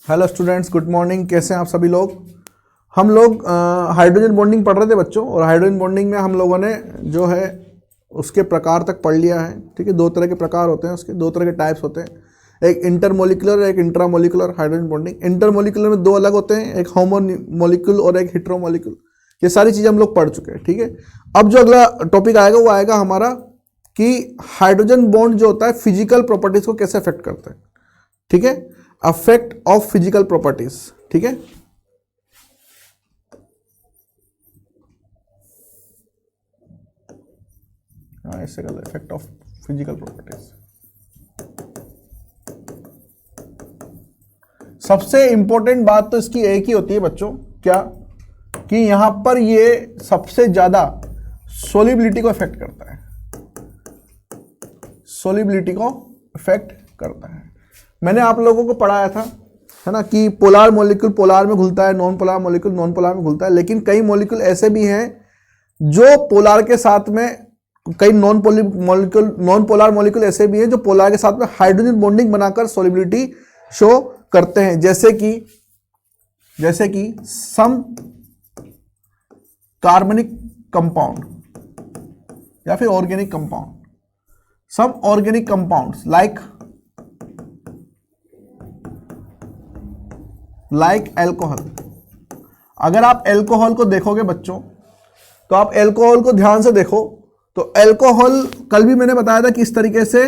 Hello students, good morning. कैसे हैं आप सभी लोग। हम लोग हाइड्रोजन बॉन्डिंग पढ़ रहे थे बच्चों, और हाइड्रोजन बॉन्डिंग में हम लोगों ने जो है उसके प्रकार तक पढ़ लिया है। ठीक है, दो तरह के प्रकार होते हैं, उसके दो तरह के टाइप्स होते हैं, एक इंटरमोलिकुलर और एक इंट्रामोलिकुलर हाइड्रोजन बॉन्डिंग। इंटरमोलिकुलर में दो अलग होते हैं, एक होमोमोलिक्यूल और एक हेटेरोमोलिक्यूल। ये सारी चीज़ें हम लोग पढ़ चुके हैं। ठीक है, अब जो अगला टॉपिक आएगा वो आएगा हमारा कि हाइड्रोजन बॉन्ड जो होता है फिजिकल प्रॉपर्टीज को कैसे अफेक्ट करता है। ठीक है, अफेक्ट ऑफ फिजिकल प्रॉपर्टीज। ठीक है, ऐसे कर इफेक्ट ऑफ फिजिकल प्रॉपर्टीज। सबसे इंपॉर्टेंट बात तो इसकी एक ही होती है बच्चों, क्या कि यहां पर ये सबसे ज्यादा सोलिबिलिटी को इफेक्ट करता है, सोलिबिलिटी को इफेक्ट करता है। मैंने आप लोगों को पढ़ाया था, है ना, कि पोलार मॉलिक्यूल पोलार में घुलता है, non polar molecule non polar में घुलता है। लेकिन कई मॉलिक्यूल ऐसे भी हैं जो पोलार के साथ में, कई नॉन पोलार मॉलिक्यूल ऐसे भी हैं जो पोलार के साथ में हाइड्रोजन बॉन्डिंग बनाकर सोलिबिलिटी शो करते हैं, जैसे कि सम कार्बनिक कंपाउंड या फिर organic compound. Some organic compounds like alcohol. अगर आप एल्कोहल को देखोगे बच्चों, तो आप एल्कोहल को ध्यान से देखो, तो एल्कोहल कल भी मैंने बताया था कि इस तरीके से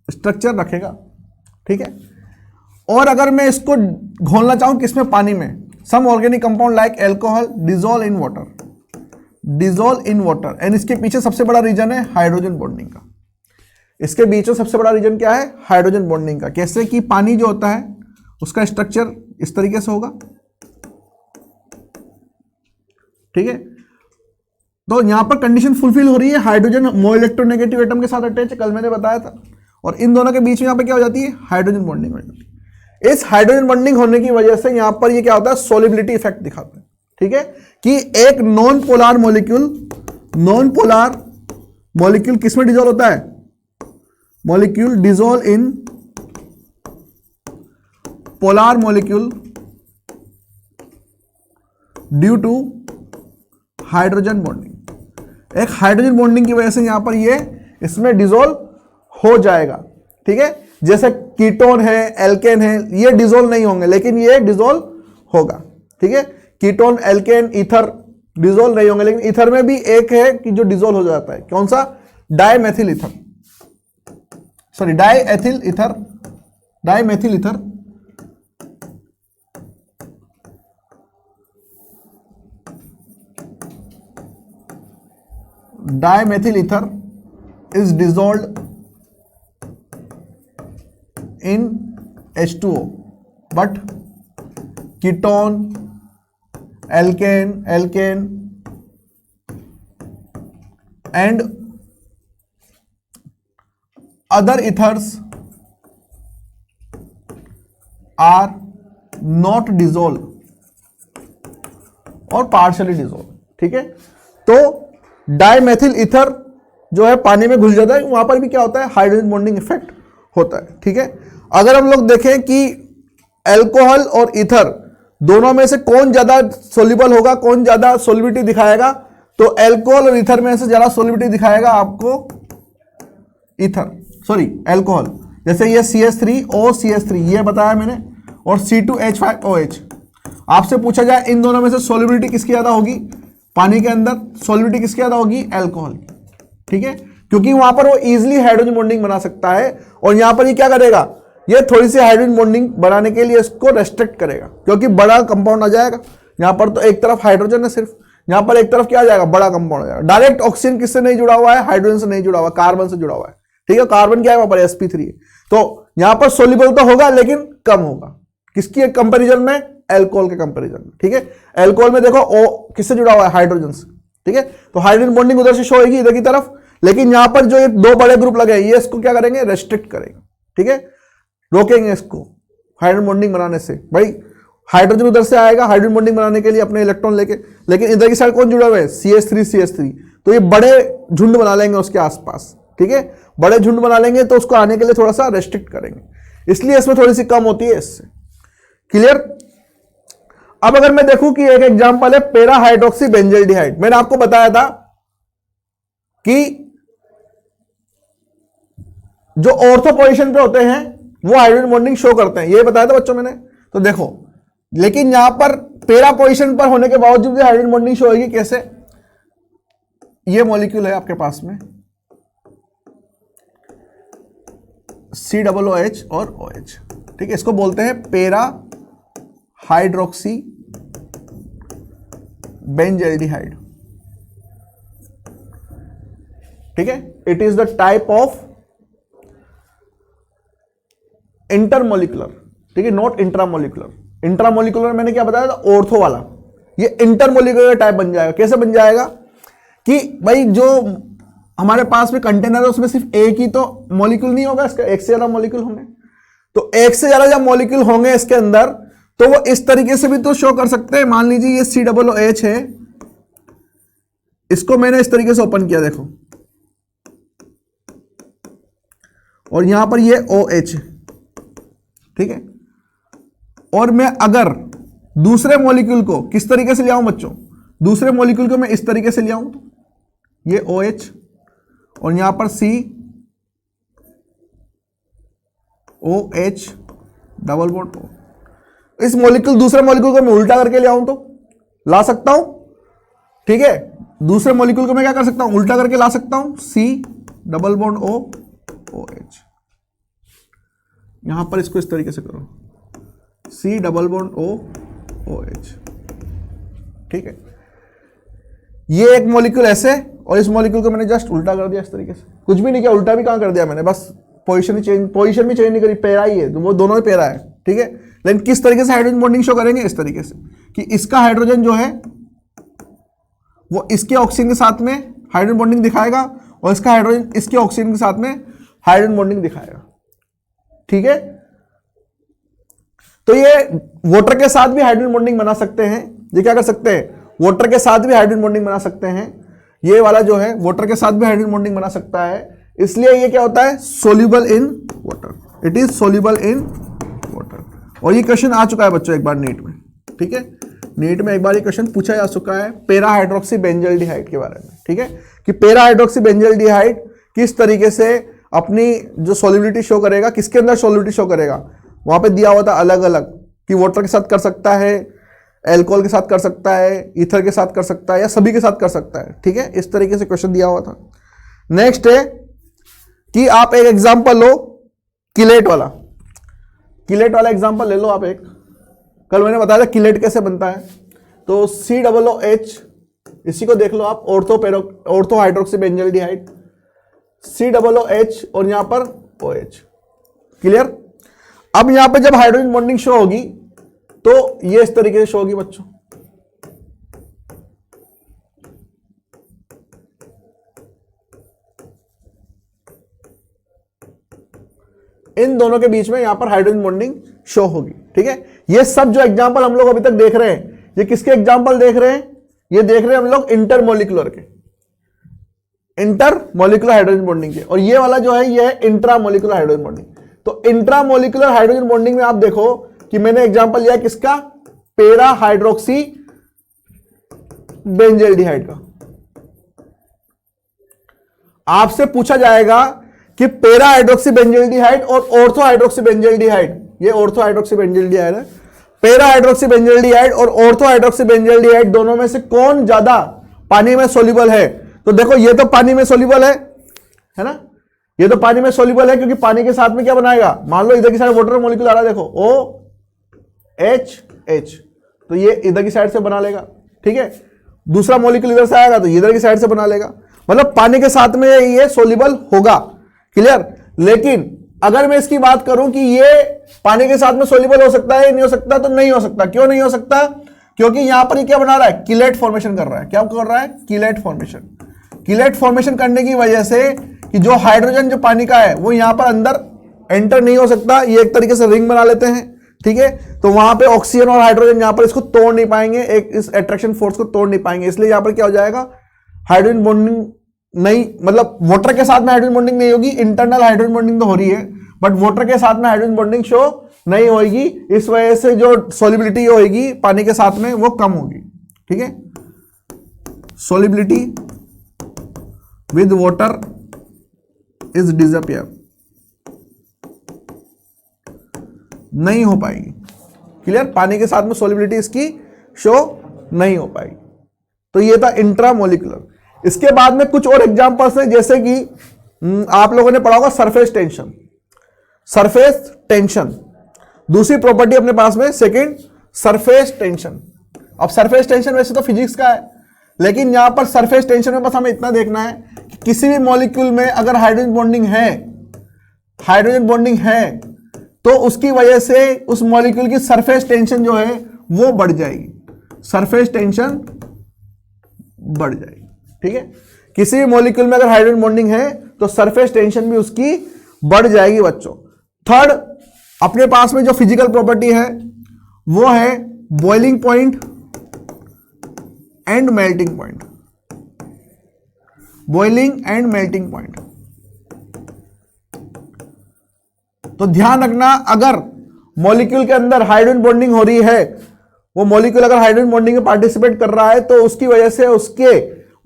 स्ट्रक्चर रखेगा। ठीक है, और अगर मैं इसको घोलना चाहूं किसमें, पानी में, some organic compound like alcohol dissolve in water. And इसके पीछे सबसे बड़ा रीजन है हाइड्रोजन बॉन्डिंग का। इसके बीच में सबसे बड़ा रीजन क्या है, हाइड्रोजन बॉन्डिंग का। कैसे कि पानी जो होता है उसका स्ट्रक्चर इस तरीके से होगा। ठीक है, तो यहां पर कंडीशन फुलफिल हो रही है, हाइड्रोजन मो इलेक्ट्रोनेगेटिव एटम के साथ अटैच है, कल मैंने बताया था। और इन दोनों के बीच में यहां पर क्या हो जाती है, हाइड्रोजन बॉन्डिंग हो जाती है। इस हाइड्रोजन बॉन्डिंग होने की वजह से यहां पर ये क्या होता है, सोलिबिलिटी इफेक्ट दिखाता है। ठीक है, कि एक नॉन पोलार मॉलिक्यूल किसमें डिजोल्व होता है, molecule dissolve in polar molecule due to hydrogen bonding. एक हाइड्रोजन बॉन्डिंग की वजह से यहां पर ये इसमें डिजोल्व हो जाएगा। ठीक है, जैसे कीटोन है, एल्केन है, ये डिजोल्व नहीं होंगे लेकिन ये डिजोल्व होगा। ठीक है, कीटोन, एल्केन, ईथर डिजोल्व नहीं होंगे, लेकिन ईथर में भी एक है कि जो डिजोल्व हो जाता है। कौन सा, dimethyl ether. Dimethyl ether is dissolved in H2O, but ketone, alkane and other ethers are not dissolved or partially dissolved। ठीक है, तो डाइमेथिल ईथर जो है पानी में घुल जाता है, वहां पर भी क्या होता है, हाइड्रोजन बॉन्डिंग इफेक्ट होता है। ठीक है, अगर हम लोग देखें कि एल्कोहल और ईथर दोनों में से कौन ज्यादा सोल्यूबल होगा, कौन ज्यादा सोलिबिलिटी दिखाएगा, तो एल्कोहल और ईथर में से ज्यादा सोलिबिलिटी दिखाएगा आपको एल्कोहल। जैसे ये CH3O ये बताया मैंने, और C2H5OH। आपसे पूछा जाए इन दोनों में से सोलिबिलिटी किसकी ज्यादा होगी, पानी के अंदर सोलिबिलिटी किसकी ज्यादा होगी, एल्कोहल की। ठीक है, क्योंकि वहां पर वो इजीली हाइड्रोजन बॉन्डिंग बना सकता है, और यहां पर ये क्या करेगा, ये थोड़ी सी हाइड्रोजन बॉन्डिंग बनाने के लिए इसको रेस्ट्रिक्ट करेगा, क्योंकि बड़ा कंपाउंड आ जाएगा। यहां पर तो एक तरफ हाइड्रोजन है सिर्फ, यहां पर एक तरफ क्या आ जाएगा, बड़ा कंपाउंड आ जाएगा। डायरेक्ट ऑक्सीजन किससे नहीं जुड़ा हुआ है, हाइड्रोजन से नहीं जुड़ा हुआ, कार्बन से जुड़ा हुआ है। ठीक है, कार्बन क्या है वहां पर, sp3 है। तो यहां पर सोल्यूबल तो होगा लेकिन कम होगा, किसकी कंपेरिजन में, एल्कोहल के कंपैरिजन में। ठीक है, एल्कोहल में देखो ओ किससे जुड़ा हुआ है, हाइड्रोजन से। ठीक है, तो हाइड्रोजन बॉन्डिंग उधर से शो होगी इधर की तरफ, लेकिन यहां पर जो ये दो बड़े ग्रुप लगे ये इसको क्या करेंगे, रेस्ट्रिक्ट करेंगे। ठीक है, रोकेंगे इसको हाइड्रोजन बॉन्डिंग बनाने से। भाई हाइड्रोजन उधर से आएगा हाइड्रोजन बॉन्डिंग बनाने के लिए अपने इलेक्ट्रॉन लेके, लेकिन इधर की साइड कौन जुड़ा हुआ है, CH3 तो ये बड़े झुंड बना लेंगे उसके आसपास। ठीक है, बड़े झुंड बना लेंगे तो उसको आने के लिए थोड़ा सा रेस्ट्रिक्ट करेंगे, इसलिए इसमें थोड़ी सी कम होती है, इससे क्लियर। अब अगर मैं देखूं कि एक एग्जांपल है पेरा हाइड्रोक्सी बेंजल्डिहाइड, मैंने आपको बताया था कि जो ऑर्थो पोजीशन पे होते हैं वो हाइड्रोजन बॉन्डिंग शो करते हैं, ये बताया था बच्चों मैंने। तो देखो, लेकिन यहां पर पेरा पोजीशन पर होने के बावजूद हाइड्रोजन बॉन्डिंग शो होगी कैसे। ये मॉलिक्यूल है आपके पास में COOH और OH, ठीक है, इसको बोलते हैं पेरा हाइड्रोक्सी बेंजल्डिहाइड, ठीक है। It is the type of intermolecular, ठीक है, नॉट इंट्रामोलिकुलर। इंट्रामोलिकुलर मैंने क्या बताया था, ऑर्थो वाला, ये इंटरमोलिकुलर टाइप बन जाएगा। कैसे बन जाएगा कि भाई जो हमारे पास में कंटेनर है उसमें सिर्फ एक ही तो मॉलिक्यूल नहीं होगा, इसका एक से ज्यादा मॉलिक्यूल होंगे। तो एक से ज्यादा जब मॉलिक्यूल होंगे इसके अंदर तो वो इस तरीके से भी तो शो कर सकते हैं। मान लीजिए ये COOH है, इसको मैंने इस तरीके से ओपन किया देखो, और यहां पर ये OH, ठीक है। और मैं अगर दूसरे मॉलिक्यूल को किस तरीके से ले आऊं बच्चों, दूसरे मॉलिक्यूल को मैं इस तरीके से ले आऊं, ये OH और यहां पर COH डबल बॉन्ड O। इस मॉलिक्यूल दूसरे मॉलिक्यूल को मैं उल्टा करके ले आऊं तो ला सकता हूं, ठीक है। दूसरे मॉलिक्यूल को मैं क्या कर सकता हूं, उल्टा करके ला सकता हूं, C double bond O OH। यहां पर इसको इस तरीके से करो, C double bond O OH, ठीक है। ये एक मॉलिक्यूल ऐसे, और इस मॉलिक्यूल को मैंने जस्ट उल्टा कर दिया इस तरीके से, कुछ भी नहीं किया, उल्टा भी कहां कर दिया मैंने, बस पोजीशन भी चेंज नहीं करी, पेरा ही है, तो वो दोनों ही पेरा है, ठीक है। लेकिन किस तरीके से हाइड्रोजन बॉन्डिंग शो करेंगे, इस तरीके से कि इसका हाइड्रोजन जो है वो इसके ऑक्सीजन के साथ में हाइड्रोजन बॉन्डिंग दिखाएगा और इसका हाइड्रोजन इसके ऑक्सीजन के साथ में हाइड्रोजन बॉन्डिंग दिखाएगा, ठीक है। तो ये वाटर के साथ भी हाइड्रोजन बॉन्डिंग बना सकते हैं। ये क्या कर सकते हैं, वाटर के साथ भी हाइड्रोजन बॉन्डिंग बना सकते हैं। ये वाला जो है वाटर के साथ भी हाइड्रोजन बॉन्डिंग बना सकता है, इसलिए ये क्या होता है, soluble in water, it is soluble in water. और ये क्वेश्चन आ चुका है बच्चों एक बार नीट में, ठीक है, नीट में एक बार ये क्वेश्चन पूछा जा चुका है पेरा हाइड्रोक्सी बेंजल्डिहाइड के बारे में, ठीक है, कि पेरा हाइड्रोक्सी बेंजल्डिहाइड किस तरीके से अपनी जो सोल्युबिलिटी शो करेगा, किसके अंदर सोल्युबिलिटी शो करेगा। वहां पे दिया हुआ था अलग अलग कि वाटर के साथ कर सकता है, एल्कोहल के साथ कर सकता है, ईथर के साथ कर सकता है, या सभी के साथ कर सकता है, ठीक है। इस तरीके से क्वेश्चन दिया हुआ था। नेक्स्ट है कि आप एक एग्जांपल लो किलेट वाला, किलेट वाला एग्जांपल ले लो आप एक। कल मैंने बताया था किलेट कैसे बनता है, तो COOH, इसी को देख लो आप, ऑर्थो हाइड्रोक्सी बेंजल्डिहाइड, COOH और यहां पर OH, क्लियर। अब यहां पे जब हाइड्रोजन बॉन्डिंग शो होगी तो ये इस तरीके से शो होगी बच्चों, इन दोनों के बीच में यहां पर हाइड्रोजन बॉन्डिंग शो होगी, ठीक है। ये सब जो एग्जांपल हम लोग अभी तक देख रहे हैं, ये किसके एग्जांपल देख रहे हैं, ये देख रहे हैं हम लोग इंटरमोलिकुलर के, इंटरमोलिकुलर हाइड्रोजन बॉन्डिंग के। और ये वाला जो है ये है इंट्रामोलिकुलर हाइड्रोजन बॉन्डिंग। तो इंट्रामोलिकुलर हाइड्रोजन बॉन्डिंग में आप देखो कि मैंने एग्जांपल लिया किसका, पेरा हाइड्रोक्सी बेंजल्डिहाइड का। आपसे पूछा जाएगा कि पेरा हाइड्रोक्सी बेंजल्डिहाइड और ऑर्थो हाइड्रोक्सी बेंजल्डिहाइड, ये ऑर्थो हाइड्रोक्सी बेंजल्डिहाइड है, पेरा हाइड्रोक्सी बेंजल्डिहाइड और ऑर्थो हाइड्रोक्सी बेंजल्डिहाइड दोनों में से कौन ज्यादा पानी में सोल्यूबल है। तो देखो ये तो पानी में सोल्यूबल है ना, ये तो पानी में सोल्यूबल है, क्योंकि पानी के साथ में क्या बनाएगा, मान लो इधर की साइड वाटर मॉलिक्यूल आ रहा है, देखो OH, तो ये इधर की साइड से बना लेगा, ठीक है। दूसरा मॉलिक्यूल इधर से आएगा तो इधर की साइड से बना लेगा, मतलब पानी के साथ में ये सोल्यूबल होगा, क्लियर। लेकिन अगर मैं इसकी बात करूं कि ये पानी के साथ में सोल्यूबल हो सकता है, नहीं हो सकता, तो नहीं हो सकता। क्यों नहीं हो सकता, क्योंकि यहां पर ये क्या बना रहा है, किलेट फॉर्मेशन कर रहा है। क्या कर रहा है, किलेट फॉर्मेशन। किलेट फॉर्मेशन करने की वजह से कि जो हाइड्रोजन जो पानी का है वो यहां पर अंदर एंटर नहीं हो सकता, ये एक तरीके से रिंग बना लेते हैं, ठीक है। तो वहां पे ऑक्सीजन और हाइड्रोजन यहां पर इसको तोड़ नहीं पाएंगे, एक इस अट्रैक्शन फोर्स को तोड़ नहीं पाएंगे, इसलिए यहां पर क्या हो जाएगा, हाइड्रोजन बॉन्डिंग नहीं, मतलब वाटर के साथ में हाइड्रोजन बॉन्डिंग नहीं होगी। इंटरनल हाइड्रोजन बॉन्डिंग तो हो रही है, बट वाटर के साथ में हाइड्रोजन बॉन्डिंग शो नहीं होगी, इस वजह से जो सॉल्युबिलिटी होगी पानी के साथ में वो कम होगी। ठीक है, solubility with water is disappear, नहीं हो पाएगी। क्लियर, पानी के साथ में सॉल्युबिलिटी इसकी शो नहीं हो पाएगी। तो ये था इंट्रामोलिकुलर। इसके बाद में कुछ और एग्जांपल्स हैं, जैसे कि आप लोगों ने पढ़ा होगा सरफेस टेंशन। सरफेस टेंशन दूसरी प्रॉपर्टी अपने पास में, सेकंड सरफेस टेंशन। अब सरफेस टेंशन वैसे तो फिजिक्स का है, लेकिन यहां पर सरफेस टेंशन में बस हमें इतना देखना है कि किसी भी मॉलिक्यूल में अगर हाइड्रोजन बॉन्डिंग है तो उसकी वजह से उस मॉलिक्यूल की सरफेस टेंशन जो है वो बढ़ जाएगी, सरफेस टेंशन बढ़ जाएगी। ठीक है, किसी भी मॉलिक्यूल में अगर हाइड्रोजन बॉन्डिंग है तो सरफेस टेंशन भी उसकी बढ़ जाएगी बच्चों। थर्ड, अपने पास में जो फिजिकल प्रॉपर्टी है वो है boiling point and melting point. Boiling and melting point, तो ध्यान रखना, अगर मॉलिक्यूल के अंदर हाइड्रोजन बॉन्डिंग हो रही है, वो मॉलिक्यूल अगर हाइड्रोजन बॉन्डिंग में पार्टिसिपेट कर रहा है तो उसकी वजह से उसके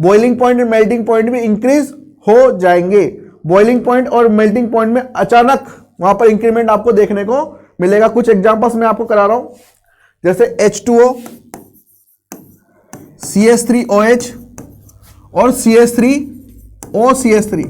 boiling point and melting point भी इंक्रीज हो जाएंगे। बॉइलिंग पॉइंट और मेल्टिंग पॉइंट में अचानक वहां पर इंक्रीमेंट आपको देखने को मिलेगा। कुछ एग्जांपल्स मैं आपको करा रहा हूं, जैसे H2O, CH3OH और CH3OCH3।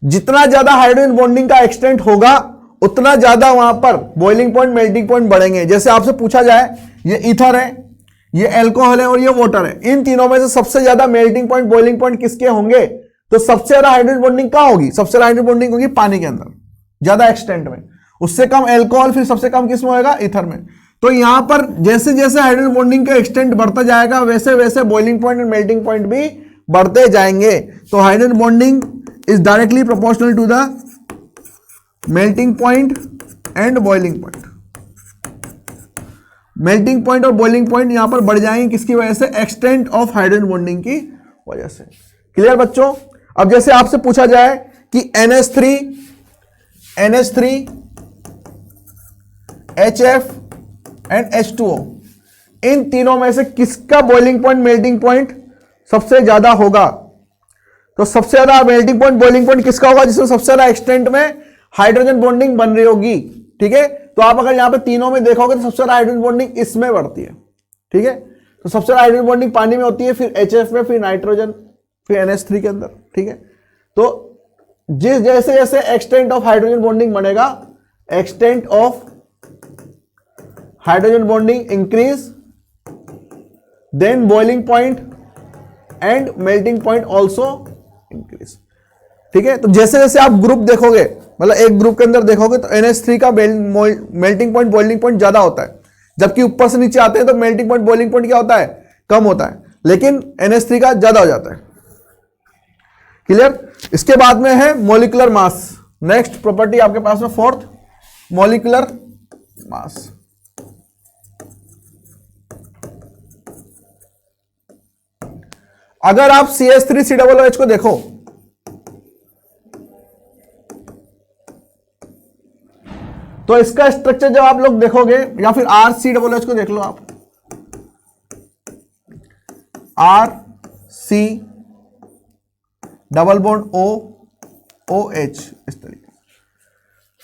जितना ज्यादा हाइड्रोजन बॉन्डिंग का एक्सटेंट होगा उतना ज्यादा वहां पर बॉइलिंग पॉइंट मेल्टिंग पॉइंट बढ़ेंगे। जैसे आपसे पूछा जाए, ये ईथर है, ये अल्कोहल है और ये वाटर है, इन तीनों में से सबसे ज्यादा मेल्टिंग पॉइंट बॉइलिंग पॉइंट किसके होंगे? तो सबसे ज्यादा हाइड्रोजन बॉन्डिंग कहां होगी? सबसे ज्यादा हाइड्रोजन बॉन्डिंग होगी पानी के अंदर, ज्यादा एक्सटेंट में। उससे कम अल्कोहल, फिर सबसे कम किसमें होगा? ईथर में। तो यहां पर जैसे जैसे हाइड्रोजन बॉन्डिंग का एक्सटेंट बढ़ता जाएगा वैसे वैसे boiling point and melting point भी बढ़ते जाएंगे। तो hydrogen bonding is directly proportional to the melting point and boiling point। Melting point और बॉइलिंग पॉइंट यहां पर बढ़ जाएंगे, किसकी वजह से? एक्सटेंट ऑफ हाइड्रोजन बॉन्डिंग की वजह से। क्लियर बच्चों? अब जैसे आपसे पूछा जाए कि NH3 HF एंड H2O, इन तीनों में से किसका बॉइलिंग पॉइंट मेल्टिंग पॉइंट सबसे ज्यादा होगा? तो सबसे ज्यादा मेल्टिंग पॉइंट बॉइलिंग पॉइंट किसका होगा? जिसमें सबसे ज्यादा एक्सटेंट में हाइड्रोजन बॉन्डिंग बन रही होगी। ठीक है, तो आप अगर यहां पे तीनों में देखोगे तो सबसे ज्यादा हाइड्रोजन बॉन्डिंग इसमें बढ़ती है। ठीक है, तो सबसे ज्यादा हाइड्रोजन बॉन्डिंग पानी में होती है, फिर HF में, फिर नाइट्रोजन, फिर NH3 के अंदर। ठीक है, तो जिस जैसे जैसे एक्सटेंट ऑफ हाइड्रोजन बॉन्डिंग बनेगा, extent of hydrogen bonding increase, then boiling point and melting point also increase. ठीक है, तो जैसे जैसे आप ग्रुप देखोगे, मतलब एक ग्रुप के अंदर देखोगे तो NH3 का मेल्टिंग पॉइंट बॉइलिंग पॉइंट ज्यादा होता है, जबकि ऊपर से नीचे आते हैं तो मेल्टिंग पॉइंट बॉइलिंग पॉइंट क्या होता है? कम होता है, लेकिन NH3 का ज्यादा हो जाता है। क्लियर? इसके बाद में है मॉलिक्यूलर मास। नेक्स्ट प्रॉपर्टी आपके पास में फोर्थ, मॉलिक्यूलर मास। अगर आप CH3COOH को देखो तो इसका स्ट्रक्चर जब आप लोग देखोगे, या फिर RCOOH को देख लो आप, RC डबल बॉन्ड OH, इस तरीके।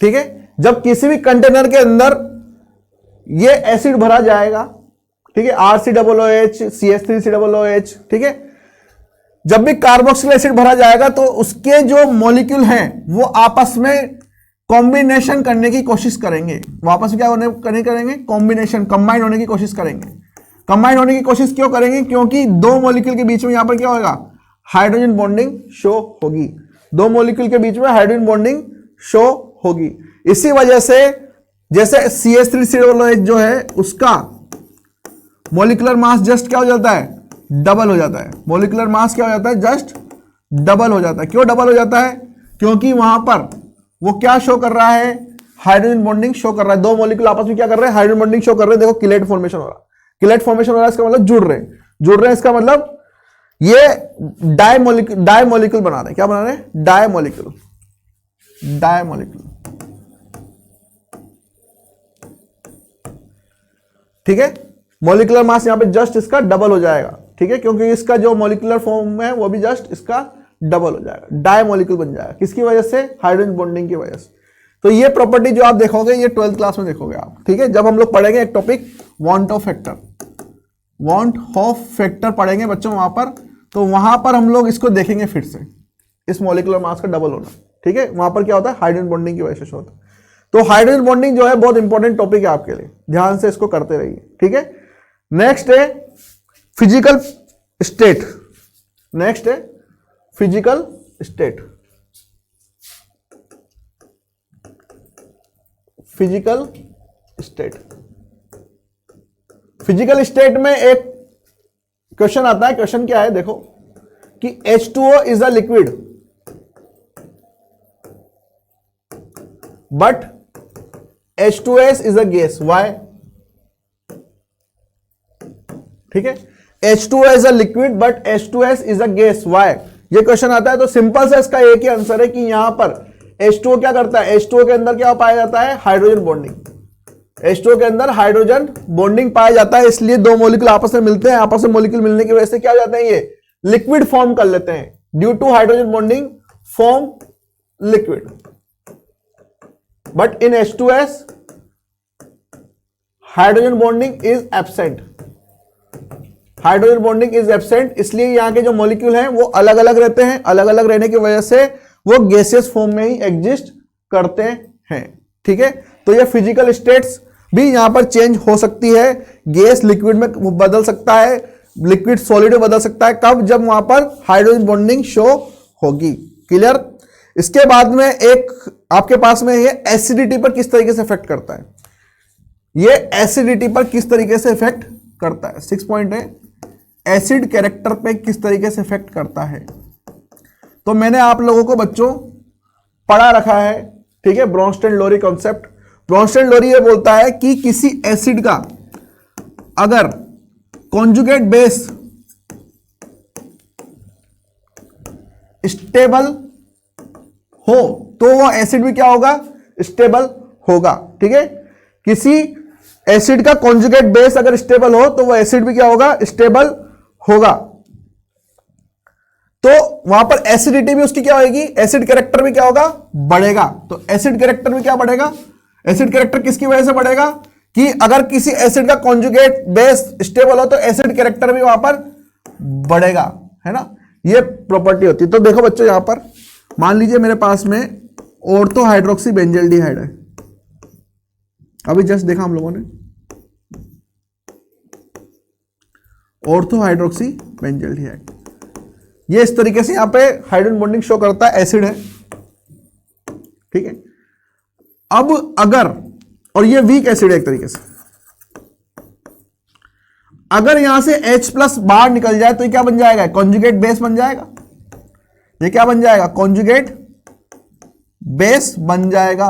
ठीक है, जब किसी भी कंटेनर के अंदर ये एसिड भरा जाएगा, ठीक है, RCOOH CH3COOH, ठीक है, जब भी कार्बोक्सिल एसिड भरा जाएगा तो उसके जो मॉलिक्यूल हैं वो आपस में कॉम्बिनेशन करने की कोशिश करेंगे। वो आपस में क्या करेंगे? कॉम्बिनेशन, कंबाइन होने की कोशिश करेंगे। कंबाइन होने की कोशिश क्यों करेंगे? क्योंकि दो मॉलिक्यूल के बीच में यहां पर क्या होगा? हाइड्रोजन बॉन्डिंग शो होगी। दो मॉलिक्यूल के बीच में हाइड्रोजन बॉन्डिंग शो होगी। इसी वजह से जैसे CH3COOH जो है उसका मॉलिक्यूलर मास जस्ट क्या हो जाता है? डबल हो जाता है। मॉलिक्यूलर मास क्या हो जाता है? जस्ट डबल हो जाता है। क्यों डबल हो जाता है? क्योंकि वहां पर वो क्या शो कर रहा है? हाइड्रोजन बॉन्डिंग शो कर रहा है। दो मॉलिक्यूल आपस में क्या कर रहे हैं? हाइड्रोजन बॉन्डिंग शो कर रहे हैं। देखो किलेट फॉर्मेशन हो रहा है। किलेट फॉर्मेशन हो रहा है, इसका मतलब जुड़ रहे हैं। इसका मतलब ये डाई मॉलिक्यूल बना रहे हैं। क्या बना रहे हैं? Di molecule. ठीक है, मॉलिक्यूलर मास यहां पे जस्ट इसका डबल हो जाएगा, ठीक है, क्योंकि इसका जो मॉलिक्यूलर फॉर्म है वो भी जस्ट इसका डबल हो जाएगा, डाई मॉलिक्यूल बन जाएगा। किसकी वजह से? हाइड्रोजन बॉन्डिंग की वजह से। तो ये प्रॉपर्टी जो आप देखोगे ये 12th क्लास में देखोगे आप, ठीक है, जब हम लोग पढ़ेंगे एक topic want of factor, want of factor पढ़ेंगे बच्चों वहां पर, तो वहां पर हम लोग इसको देखेंगे फिर से, इस मॉलिक्यूलर मास का डबल होना, ठीक है, वहां पर क्या होता है? हाइड्रोजन बॉन्डिंग की वजह से होता है। तो हाइड्रोजन बॉन्डिंग जो है बहुत इंपॉर्टेंट टॉपिक है आपके लिए, ध्यान से इसको करते रहिए, ठीक है। नेक्स्ट है फिजिकल स्टेट, नेक्स्ट है physical state, physical state. Physical state में एक क्वेश्चन आता है, क्वेश्चन क्या है देखो कि H2O is a liquid but H2S is a gas, why? ठीक है, H2O is a liquid but H2S is a gas, why? ये क्वेश्चन आता है। तो सिंपल सा इसका एक ही आंसर है कि यहां पर H2O क्या करता है? H2O के अंदर क्या पाया जाता है? Hydrogen bonding. H2O के अंदर हाइड्रोजन बॉन्डिंग पाया जाता है, इसलिए दो मॉलिक्यूल आपस में मिलते हैं, आपस में मॉलिक्यूल मिलने की वजह से क्या हो जाते हैं? ये लिक्विड फॉर्म कर लेते हैं, due to hydrogen bonding form liquid. But in H2S hydrogen bonding is absent, hydrogen bonding is absent, इसलिए यहां के जो मॉलिक्यूल हैं वो अलग अलग रहते हैं, अलग अलग रहने की वजह से वो गैसियस फॉर्म में ही एग्जिस्ट करते हैं, ठीक है। तो ये फिजिकल स्टेट्स भी यहां पर चेंज हो सकती है, गैस लिक्विड में बदल सकता है, लिक्विड सॉलिड में बदल सकता है, कब? जब वहां पर हाइड्रोजन बॉन्डिंग शो होगी, क्लियर। इसके बाद में एक आपके पास में ये एसिडिटी पर किस तरीके से इफेक्ट करता है, ये एसिडिटी पर किस तरीके से इफेक्ट करता है। 6 पॉइंट है, एसिड कैरेक्टर पे किस तरीके से इफेक्ट करता है। तो मैंने आप लोगों को बच्चों पढ़ा रखा है, ठीक है, ब्रोंस्टेन-लोरी कॉन्सेप्ट। ब्रोंस्टेन-लोरी ये बोलता है कि किसी एसिड का अगर कॉन्जुगेट बेस स्टेबल हो तो वो एसिड भी क्या होगा? स्टेबल होगा, ठीक है। किसी एसिड का कॉन्जुगेट बेस अगर स्टेबल हो तो वो एसिड भी क्या होगा? स्टेबल होगा। तो वहां पर एसिडिटी भी उसकी क्या होगी? एसिड कैरेक्टर भी क्या होगा? बढ़ेगा। तो एसिड कैरेक्टर भी क्या बढ़ेगा? एसिड कैरेक्टर किसकी वजह से बढ़ेगा? कि अगर किसी एसिड का कॉन्जुगेट बेस स्टेबल हो तो एसिड कैरेक्टर भी वहां पर बढ़ेगा, है ना, ये प्रॉपर्टी होती है। तो देखो बच्चों, यहां पर मान लीजिए मेरे पास में ऑर्थो हाइड्रोक्सी बेंजल्डिहाइड है, अभी जस्ट देखा हम लोगों ने, ऑर्थो हाइड्रोक्सी बेंजल्डिहाइड, ये इस तरीके से यहां पे हाइड्रोजन बॉन्डिंग शो करता है, एसिड है, ठीक है। अब अगर, और ये वीक एसिड है एक तरीके से, अगर यहां से H+ बाहर निकल जाए तो ये क्या बन जाएगा? कॉन्जुगेट बेस बन जाएगा। ये क्या बन जाएगा? कॉन्जुगेट बेस बन जाएगा,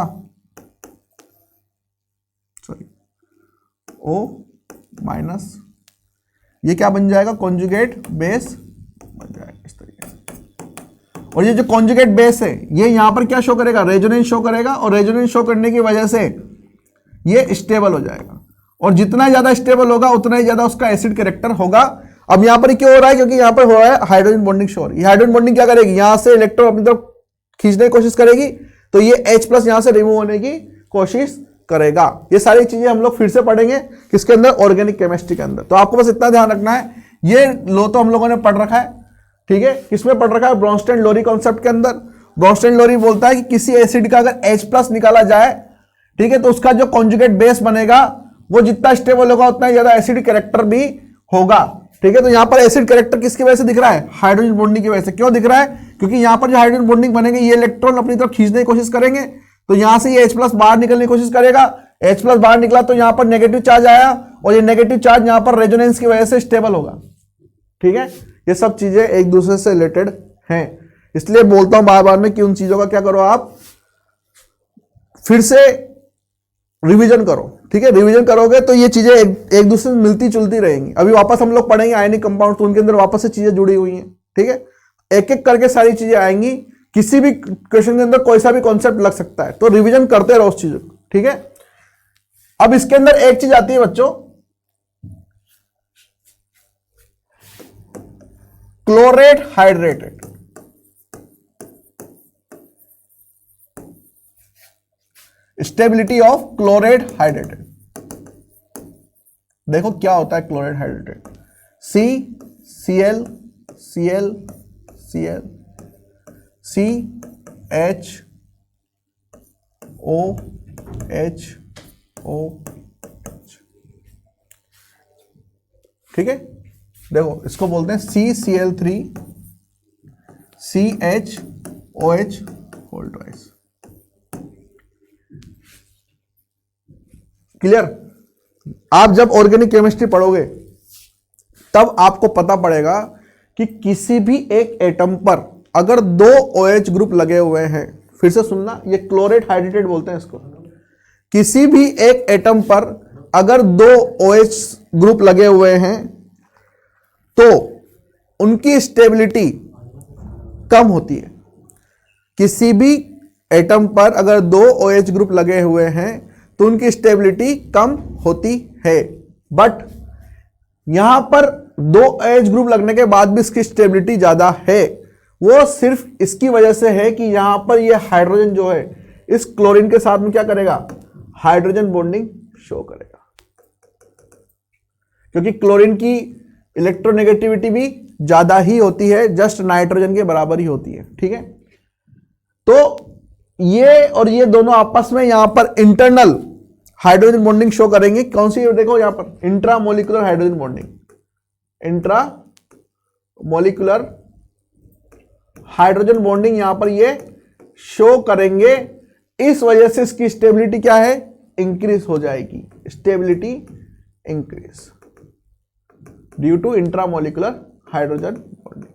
सॉरी, O-, ये क्या बन जाएगा? कॉन्जुगेट बेस बन जाएगा इस तरीके से। और ये जो कॉन्जुगेट बेस है ये यहां पर क्या शो करेगा? रेजोनेंस शो करेगा, और रेजोनेंस शो करने की वजह से ये स्टेबल हो जाएगा, और जितना ज्यादा स्टेबल होगा उतना ही ज्यादा उसका एसिड कैरेक्टर होगा। अब यहां पर क्यों हो रहा है? क्योंकि यहां पर हो रहा है हाइड्रोजन बॉन्डिंग शो। ये हाइड्रोजन बॉन्डिंग क्या करेगी? यहां से इलेक्ट्रॉन अपनी तरफ खींचने की कोशिश करेगी, तो ये H+ यहां से रिमूव होने की कोशिश करेगा। ये सारी चीजें हम लोग फिर से पढ़ेंगे किसके अंदर? ऑर्गेनिक केमिस्ट्री के अंदर। तो आपको बस इतना ध्यान रखना है, ये लो तो हम लोगों ने पढ़ रखा है, ठीक है। किसमें पढ़ रखा है? ब्रोंस्टेन-लोरी कॉन्सेप्ट के अंदर। ब्रोंस्टेन-लोरी बोलता है कि किसी एसिड का अगर H+ निकाला जाए, ठीक है, तो उसका जो कॉन्जुगेट बेस बनेगा वो जितना स्टेबल होगा उतना ही ज्यादा एसिड कैरेक्टर भी होगा, ठीक है। तो यहां पर एसिड कैरेक्टर किसकी वजह से दिख रहा है? हाइड्रोजन बॉन्डिंग की वजह से। क्यों दिख रहा है? क्योंकि यहां पर जो हाइड्रोजन बॉन्डिंग बनेगी ये इलेक्ट्रॉन अपनी तरफ खींचने की कोशिश करेंगे, तो यहां से ये H+ बाहर निकलने की कोशिश करेगा। H+ बाहर निकला तो यहां पर नेगेटिव चार्ज आया, और ये नेगेटिव चार्ज यहां पर रेजोनेंस की वजह से स्टेबल होगा, ठीक है। ये सब चीजें एक दूसरे से रिलेटेड हैं, इसलिए बोलता हूं बार बार में कि उन चीजों का क्या करो, आप फिर से रिवीजन करो, ठीक है। रिवीजन करोगे तो ये चीजें एक दूसरे से मिलती जुलती रहेंगी। अभी वापस हम लोग पढ़ेंगे आयनिक कंपाउंड, तो उनके अंदर वापस से चीजें जुड़ी हुई हैं, ठीक है। एक एक करके सारी चीजें आएंगी, किसी भी क्वेश्चन के अंदर कोई सा भी कॉन्सेप्ट लग सकता है, तो रिवीजन करते रहो उस चीजों को, ठीक है। अब इसके अंदर एक चीज आती है बच्चों chlorate hydrated, stability of chlorate hydrated. देखो क्या होता है chlorate hydrated, CCl Cl Cl CHOH OH, ठीक है। देखो इसको बोलते हैं CCl3 CHOH whole twice. Clear. आप जब ऑर्गेनिक केमिस्ट्री पढ़ोगे तब आपको पता पड़ेगा कि किसी भी एक एटम पर अगर 2 OH ग्रुप लगे हुए हैं, फिर से सुनना, ये क्लोरेट हाइड्रेटेड बोलते हैं इसको। किसी भी एक एटम पर अगर 2 OH ग्रुप लगे हुए हैं तो उनकी स्टेबिलिटी कम होती है। किसी भी एटम पर अगर 2 OH ग्रुप लगे हुए हैं तो उनकी स्टेबिलिटी कम होती है, बट यहां पर 2 OH ग्रुप लगने के बाद भी इसकी स्टेबिलिटी ज्यादा है। वो सिर्फ इसकी वजह से है कि यहां पर ये हाइड्रोजन जो है इस क्लोरीन के साथ में क्या करेगा, हाइड्रोजन बॉन्डिंग शो करेगा, क्योंकि क्लोरीन की इलेक्ट्रोनेगेटिविटी भी ज्यादा ही होती है, जस्ट नाइट्रोजन के बराबर ही होती है, ठीक है। तो ये और ये दोनों आपस में यहां पर इंटरनल हाइड्रोजन बॉन्डिंग शो करेंगे। कौन सी, देखो यहां पर intramolecular hydrogen bonding, intramolecular hydrogen bonding यहां पर ये शो करेंगे। इस वजह से इसकी स्टेबिलिटी क्या है, इंक्रीज हो जाएगी, stability increase due to intramolecular hydrogen bonding.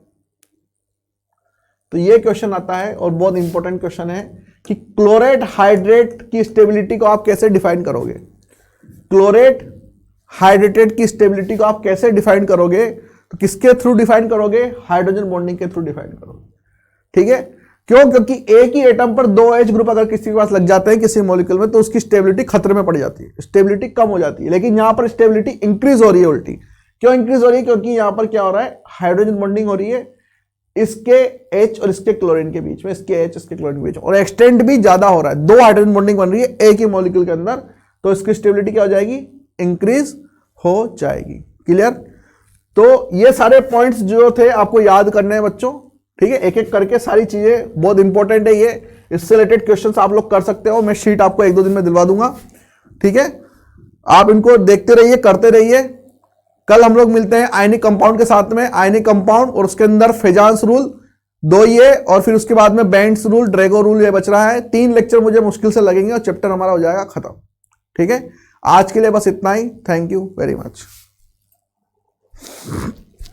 तो ये क्वेश्चन आता है और बहुत इंपॉर्टेंट क्वेश्चन है कि क्लोरेट हाइड्रेट की स्टेबिलिटी को आप कैसे डिफाइन करोगे। क्लोरेट हाइड्रेटेड की स्टेबिलिटी को आप कैसे डिफाइन करोगे, तो किसके थ्रू डिफाइन करोगे, हाइड्रोजन बॉन्डिंग के थ्रू डिफाइन करोगे, ठीक है। क्यों, क्योंकि एक ही एटम पर 2 OH ग्रुप अगर किसी के पास लग जाते हैं किसी मॉलिक्यूल में तो उसकी स्टेबिलिटी खतरे में पड़ जाती है, स्टेबिलिटी कम हो जाती है। लेकिन यहां पर स्टेबिलिटी इंक्रीज हो रही है उल्टी। क्यों इंक्रीज हो रही है, क्योंकि यहां पर क्या हो रहा है, हाइड्रोजन बॉन्डिंग हो रही है इसके H और इसके क्लोरीन के बीच में, इसके H इसके क्लोरीन के बीच में, और एक्सटेंड भी ज्यादा हो रहा है, 2 हाइड्रोजन बॉन्डिंग बन रही है एक ही मॉलिक्यूल के अंदर, तो इसकी स्टेबिलिटी क्या हो जाएगी, इंक्रीज हो जाएगी। क्लियर। तो ये सारे पॉइंट्स जो थे आपको याद करने हैं बच्चों, ठीक है, एक एक करके सारी चीजें बहुत इंपॉर्टेंट है ये। इससे रिलेटेड क्वेश्चंस आप लोग कर सकते हो, मैं शीट आपको 1-2 दिन में दिलवा दूंगा, ठीक है। आप इनको देखते रहिए, करते रहिए। कल हम लोग मिलते हैं आयनिक कंपाउंड के साथ में, आयनिक कंपाउंड और उसके अंदर फेजांस रूल 2 ये, और फिर उसके बाद में बेंड्स रूल, ड्रैगो रूल ये बच रहा है। 3 लेक्चर मुझे मुश्किल से लगेंगे और चैप्टर हमारा हो जाएगा खत्म, ठीक है। आज के लिए बस इतना ही। Thank you very much.